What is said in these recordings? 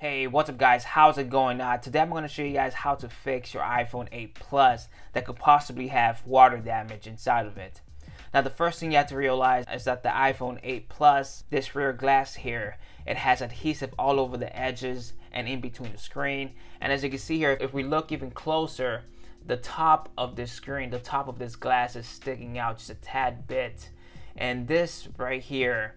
Hey, what's up guys, how's it going? Today I'm going to show you guys how to fix your iPhone 8 Plus that could possibly have water damage inside of it. Now the first thing you have to realize is that the iPhone 8 Plus, this rear glass here, it has adhesive all over the edges and in between the screen. And as you can see here, if we look even closer, the top of this screen, the top of this glass is sticking out just a tad bit. And this right here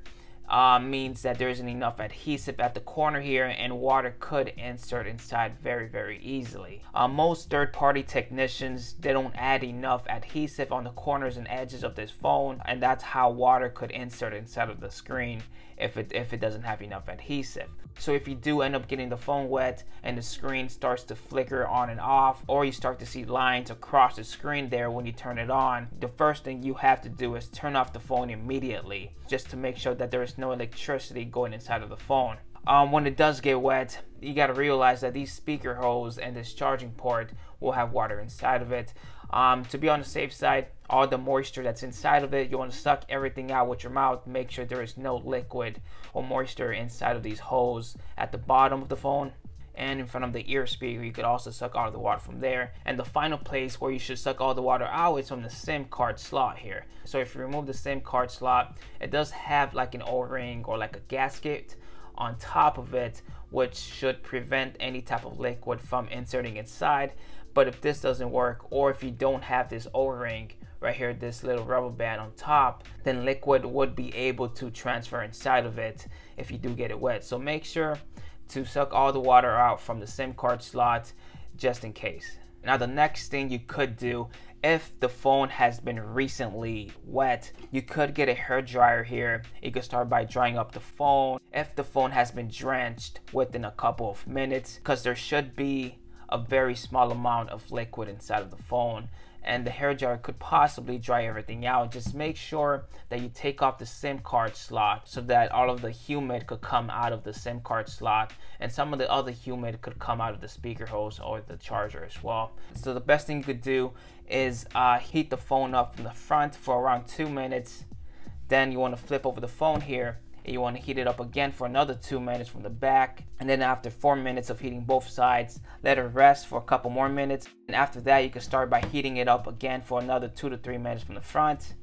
means that there isn't enough adhesive at the corner here, and water could insert inside very easily. Most third-party technicians, they don't add enough adhesive on the corners and edges of this phone, and that's how water could insert inside of the screen if it doesn't have enough adhesive. So if you do end up getting the phone wet and the screen starts to flicker on and off, or you start to see lines across the screen there when you turn it on, the first thing you have to do is turn off the phone immediately, just to make sure that there is no electricity going inside of the phone. When it does get wet, you got to realize that these speaker holes and this charging port will have water inside of it. To be on the safe side, all the moisture that's inside of it, you want to suck everything out with your mouth. Make sure there is no liquid or moisture inside of these holes at the bottom of the phone and in front of the ear speaker. You could also suck all the water from there. And the final place where you should suck all the water out is from the SIM card slot here. So if you remove the SIM card slot, it does have like an O-ring or like a gasket on top of it, which should prevent any type of liquid from inserting inside. But if this doesn't work, or if you don't have this O-ring right here, this little rubber band on top, then liquid would be able to transfer inside of it if you do get it wet. So make sure to suck all the water out from the SIM card slot just in case. Now the next thing you could do, if the phone has been recently wet, you could get a hair dryer here. You could start by drying up the phone. If the phone has been drenched within a couple of minutes, because there should be a very small amount of liquid inside of the phone, and the hair dryer could possibly dry everything out. Just make sure that you take off the SIM card slot so that all of the humid could come out of the SIM card slot, and some of the other humid could come out of the speaker holes or the charger as well. So the best thing you could do is heat the phone up from the front for around 2 minutes. Then you want to flip over the phone here. You want to heat it up again for another 2 minutes from the back, and then after 4 minutes of heating both sides, let it rest for a couple more minutes. And after that, you can start by heating it up again for another 2 to 3 minutes from the front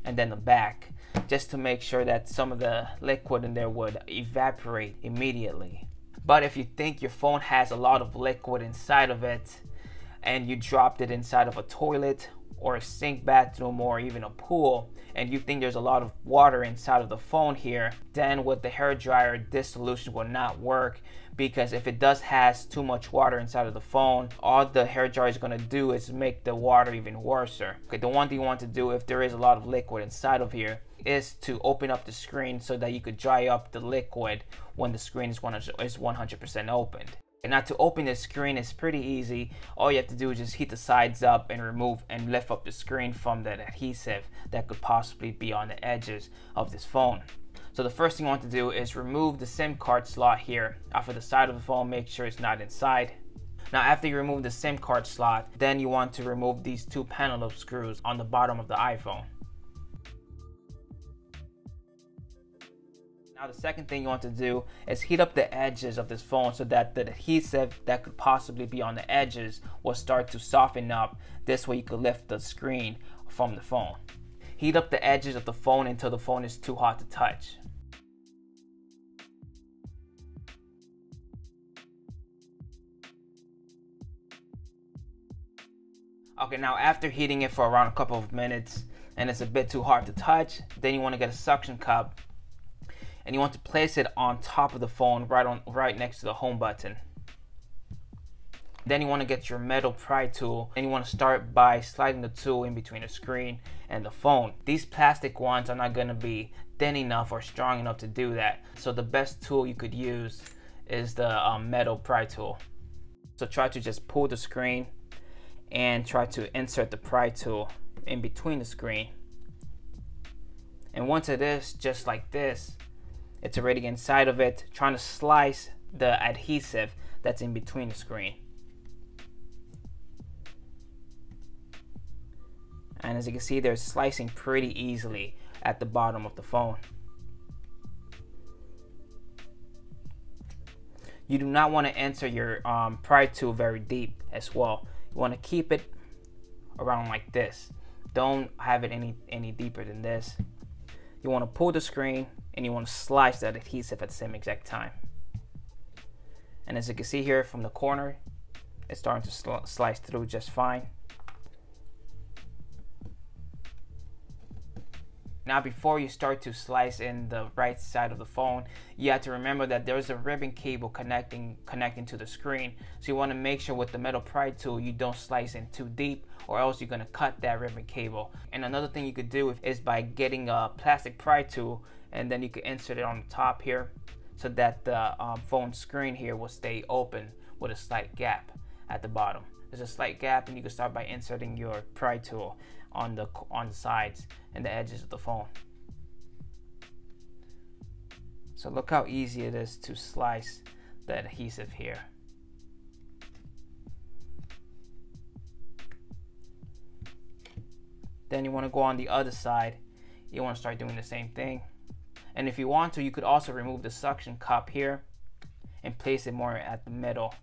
and then the back, just to make sure that some of the liquid in there would evaporate immediately. But if you think your phone has a lot of liquid inside of it and you dropped it inside of a toilet or a sink bathroom or even a pool, and you think there's a lot of water inside of the phone here, then with the hair dryer, this solution will not work, because if it does has too much water inside of the phone, all the hair dryer is going to do is make the water even worse. Okay, the one thing you want to do if there is a lot of liquid inside of here is to open up the screen so that you could dry up the liquid when the screen is 100% opened. And now to open the screen is pretty easy. All you have to do is just heat the sides up and remove and lift up the screen from that adhesive that could possibly be on the edges of this phone. So the first thing you want to do is remove the SIM card slot here off of the side of the phone. Make sure it's not inside. Now after you remove the SIM card slot, then you want to remove these two panel screws on the bottom of the iPhone. Now the second thing you want to do is heat up the edges of this phone so that the adhesive that could possibly be on the edges will start to soften up. This way you could lift the screen from the phone. Heat up the edges of the phone until the phone is too hot to touch. Okay, now after heating it for around a couple of minutes and it's a bit too hard to touch, then you want to get a suction cup and you want to place it on top of the phone, right next to the home button. Then you want to get your metal pry tool, and you want to start by sliding the tool in between the screen and the phone. These plastic ones are not going to be thin enough or strong enough to do that. So the best tool you could use is the metal pry tool. So try to just pull the screen and try to insert the pry tool in between the screen. And once it is just like this, it's already inside of it, trying to slice the adhesive that's in between the screen. And as you can see, they're slicing pretty easily at the bottom of the phone. You do not want to enter your pry tool very deep as well. You want to keep it around like this. Don't have it any deeper than this. You want to pull the screen and you want to slice that adhesive at the same exact time. And as you can see here from the corner, it's starting to slice through just fine. Now before you start to slice in the right side of the phone, you have to remember that there's a ribbon cable connecting to the screen. So you want to make sure with the metal pry tool you don't slice in too deep, or else you're going to cut that ribbon cable. And another thing you could do is by getting a plastic pry tool, and then you can insert it on the top here so that the phone screen here will stay open with a slight gap at the bottom. There's a slight gap, and you can start by inserting your pry tool on the sides and the edges of the phone. So look how easy it is to slice the adhesive here. Then you want to go on the other side. You want to start doing the same thing. And if you want to, you could also remove the suction cup here and place it more at the middle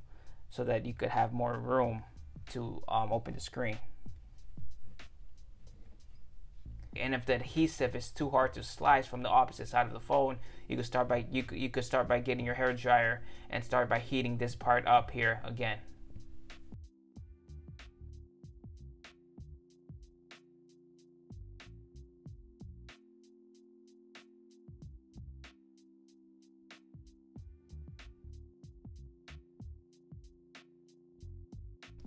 so that you could have more room to open the screen. And if the adhesive is too hard to slice from the opposite side of the phone, you could start by getting your hair dryer and start by heating this part up here again.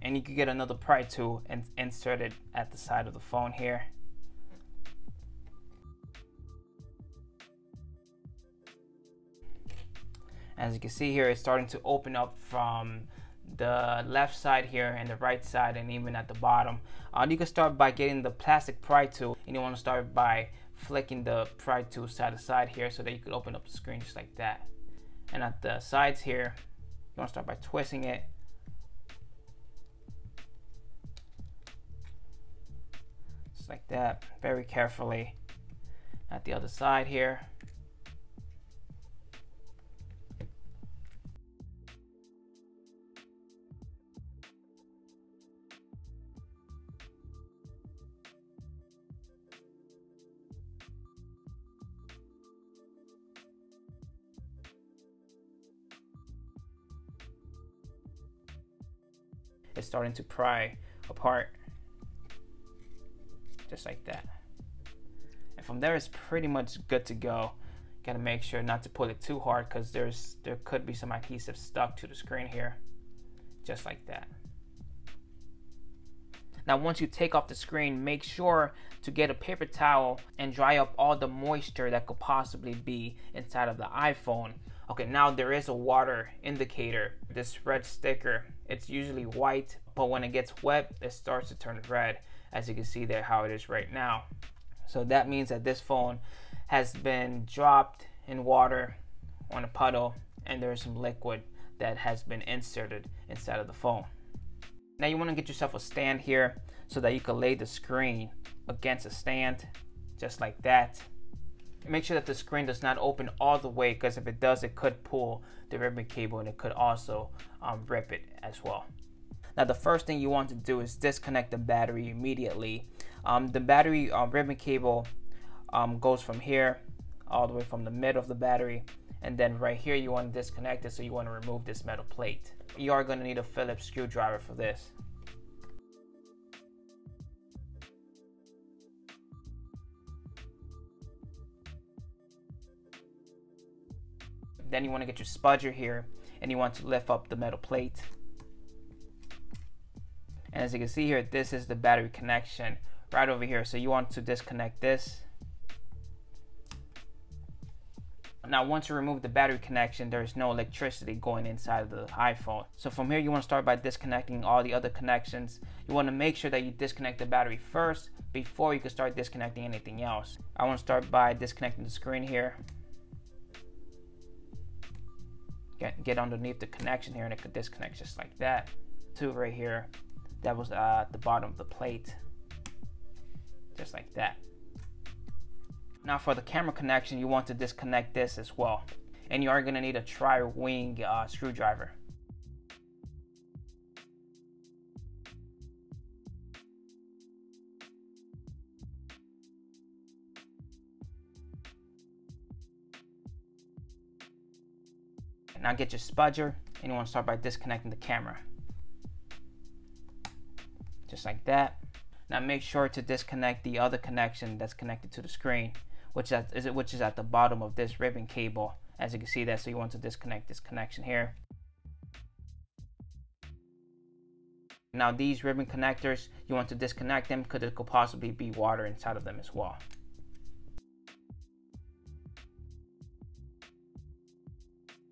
And you could get another pry tool and insert it at the side of the phone here. As you can see here, it's starting to open up from the left side here and the right side, and even at the bottom. You can start by getting the plastic pry tool, and you want to start by flicking the pry tool side to side here so that you could open up the screen just like that. And at the sides here, you want to start by twisting it. Just like that, very carefully. At the other side here. It's starting to pry apart just like that, and from there it's pretty much good to go. Gotta make sure not to pull it too hard because there could be some adhesive stuck to the screen here, just like that. Now once you take off the screen, make sure to get a paper towel and dry up all the moisture that could possibly be inside of the iPhone. Okay, now there is a water indicator. This red sticker, it's usually white, but when it gets wet, it starts to turn red, as you can see there how it is right now. So that means that this phone has been dropped in water on a puddle, and there's some liquid that has been inserted inside of the phone. Now you want to get yourself a stand here so that you can lay the screen against a stand, just like that. Make sure that the screen does not open all the way, because if it does, it could pull the ribbon cable and it could also rip it as well. Now the first thing you want to do is disconnect the battery immediately. The battery ribbon cable goes from here all the way from the middle of the battery, and then right here you want to disconnect it, so you want to remove this metal plate. You are going to need a Phillips screwdriver for this. Then you want to get your spudger here, and you want to lift up the metal plate. And as you can see here, this is the battery connection right over here. So you want to disconnect this. Now once you remove the battery connection, there is no electricity going inside of the iPhone. So from here you want to start by disconnecting all the other connections. You want to make sure that you disconnect the battery first before you can start disconnecting anything else. I want to start by disconnecting the screen here. Get underneath the connection here, and it could disconnect just like that. Two right here, that was at the bottom of the plate, just like that. Now for the camera connection, you want to disconnect this as well. and you are going to need a tri-wing screwdriver. Now get your spudger, and you want to start by disconnecting the camera. Just like that. Now make sure to disconnect the other connection that's connected to the screen, which is at the bottom of this ribbon cable. As you can see that, so you want to disconnect this connection here. Now these ribbon connectors, you want to disconnect them because there could possibly be water inside of them as well.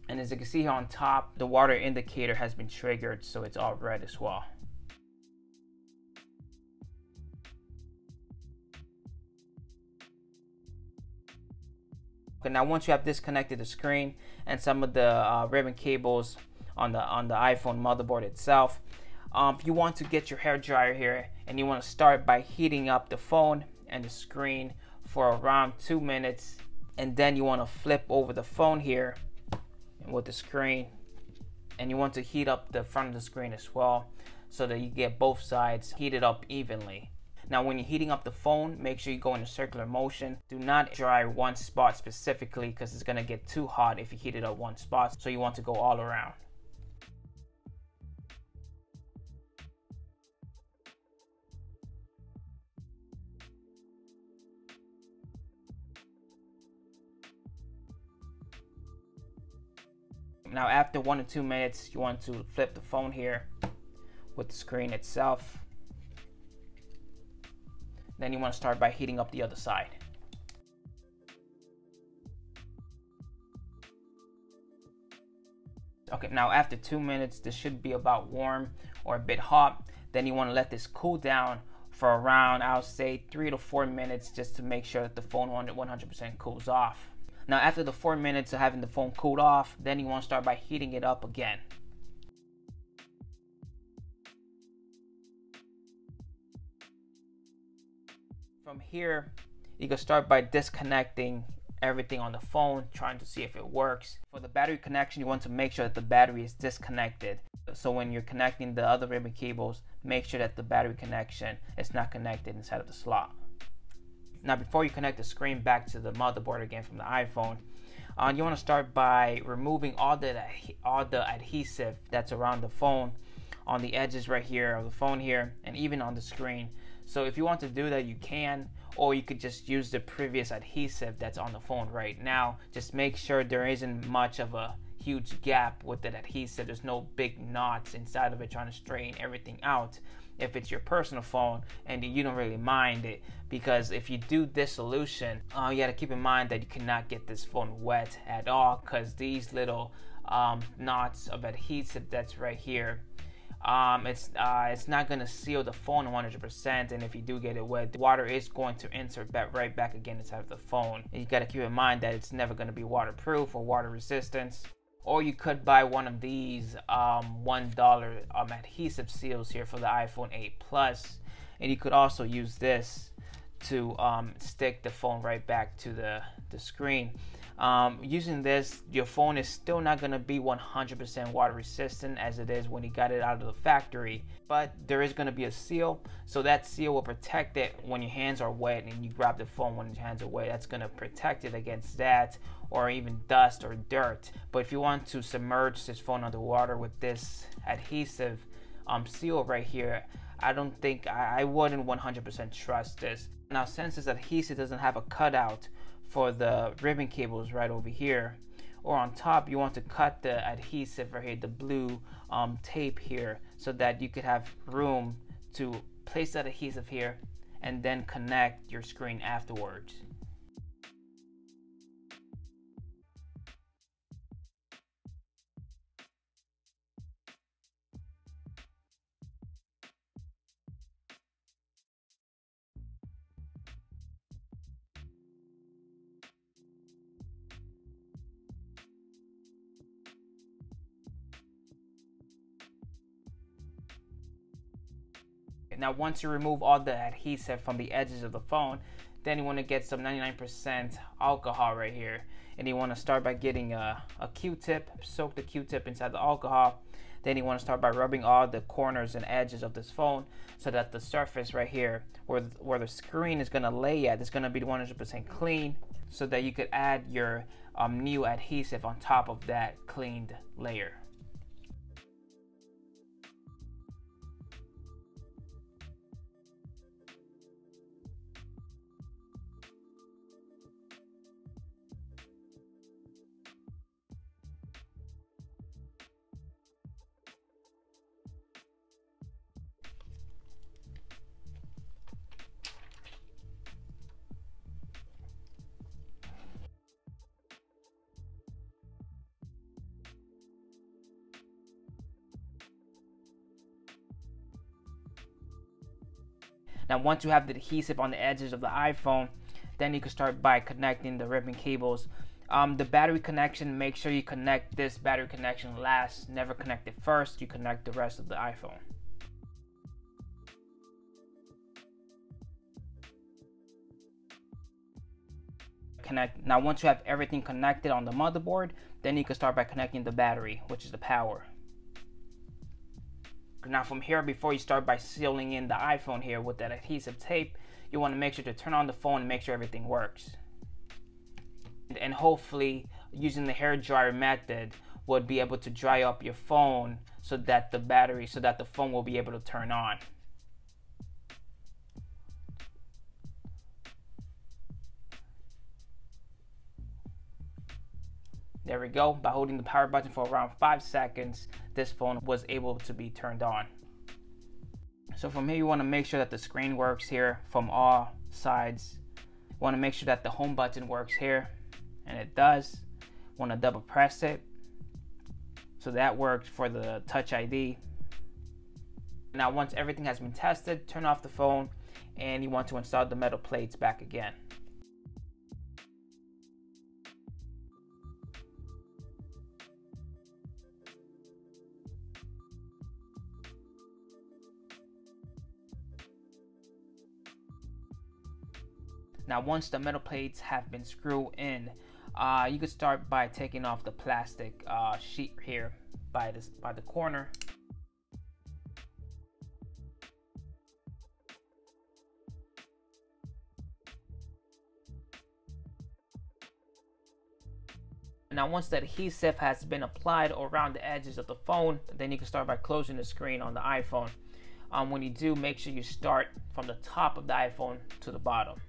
And as you can see here on top, the water indicator has been triggered, so it's all red as well. Okay, now once you have disconnected the screen and some of the ribbon cables on the iPhone motherboard itself, you want to get your hair dryer here, and you want to start by heating up the phone and the screen for around 2 minutes, and then you want to flip over the phone here with the screen, and you want to heat up the front of the screen as well, so that you get both sides heated up evenly. Now when you're heating up the phone, make sure you go in a circular motion. Do not dry one spot specifically, because it's going to get too hot if you heat it up one spot, so you want to go all around. Now after 1 to 2 minutes, you want to flip the phone here with the screen itself. Then you want to start by heating up the other side. Okay, now after 2 minutes, this should be about warm or a bit hot. Then you want to let this cool down for around, I'll say 3 to 4 minutes, just to make sure that the phone 100% cools off. Now after the 4 minutes of having the phone cooled off, then you want to start by heating it up again. From here, you can start by disconnecting everything on the phone, trying to see if it works. For the battery connection, you want to make sure that the battery is disconnected. So when you're connecting the other ribbon cables, make sure that the battery connection is not connected inside of the slot. Now before you connect the screen back to the motherboard again from the iPhone, you want to start by removing all the adhesive that's around the phone, on the edges right here of the phone here, and even on the screen. So if you want to do that, you can, or you could just use the previous adhesive that's on the phone right now. Just make sure there isn't much of a huge gap with that adhesive. There's no big knots inside of it trying to straighten everything out. If it's your personal phone and you don't really mind it, because if you do this solution, you got to keep in mind that you cannot get this phone wet at all, because these little knots of adhesive that's right here, it's not going to seal the phone 100%, and if you do get it wet, the water is going to insert right back again inside of the phone. And you got to keep in mind that it's never going to be waterproof or water resistance. Or you could buy one of these $1 adhesive seals here for the iPhone 8 Plus, and you could also use this to stick the phone right back to the screen. Using this, your phone is still not going to be 100% water resistant as it is when you got it out of the factory, but there is going to be a seal, so that seal will protect it when your hands are wet and you grab the phone when your hands are wet. That's going to protect it against that, or even dust or dirt. But if you want to submerge this phone underwater with this adhesive seal right here, I wouldn't 100% trust this. Now since this adhesive doesn't have a cutout for the ribbon cables right over here or on top, you want to cut the adhesive right here, the blue tape here, so that you could have room to place that adhesive here and then connect your screen afterwards. Now once you remove all the adhesive from the edges of the phone, Then you want to get some 99% alcohol right here, and you want to start by getting a Q-tip, soak the Q-tip inside the alcohol. Then you want to start by rubbing all the corners and edges of this phone so that the surface right here where the screen is going to lay at is going to be 100% clean, so that you could add your new adhesive on top of that cleaned layer. Now once you have the adhesive on the edges of the iPhone, then you can start by connecting the ribbon cables. The battery connection, make sure you connect this battery connection last, never connect it first. You connect the rest of the iPhone. Now once you have everything connected on the motherboard, then you can start by connecting the battery, which is the power. Now from here, before you start by sealing in the iPhone here with that adhesive tape, you want to make sure to turn on the phone and make sure everything works. And hopefully using the hair dryer method would be able to dry up your phone so that the phone will be able to turn on. There we go. By holding the power button for around 5 seconds, this phone was able to be turned on. So from here, you want to make sure that the screen works here from all sides. You want to make sure that the home button works here, and it does. Want to double press it. So that works for the Touch ID. Now once everything has been tested, turn off the phone, and you want to install the metal plates back again. Now once the metal plates have been screwed in, you could start by taking off the plastic sheet here by the corner. Now once the adhesive has been applied around the edges of the phone, then you can start by closing the screen on the iPhone. When you do, make sure you start from the top of the iPhone to the bottom.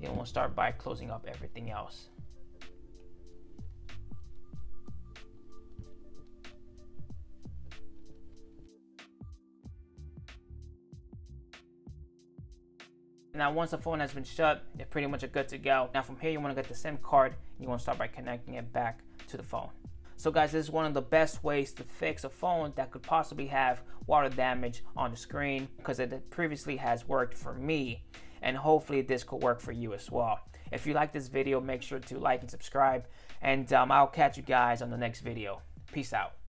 And we'll start by closing up everything else. Now once the phone has been shut, you're pretty much good to go. Now from here, you want to get the SIM card, and you want to start by connecting it back to the phone. So guys, this is one of the best ways to fix a phone that could possibly have water damage on the screen, because it previously has worked for me, and hopefully this could work for you as well. If you like this video, make sure to like and subscribe, and I'll catch you guys on the next video. Peace out.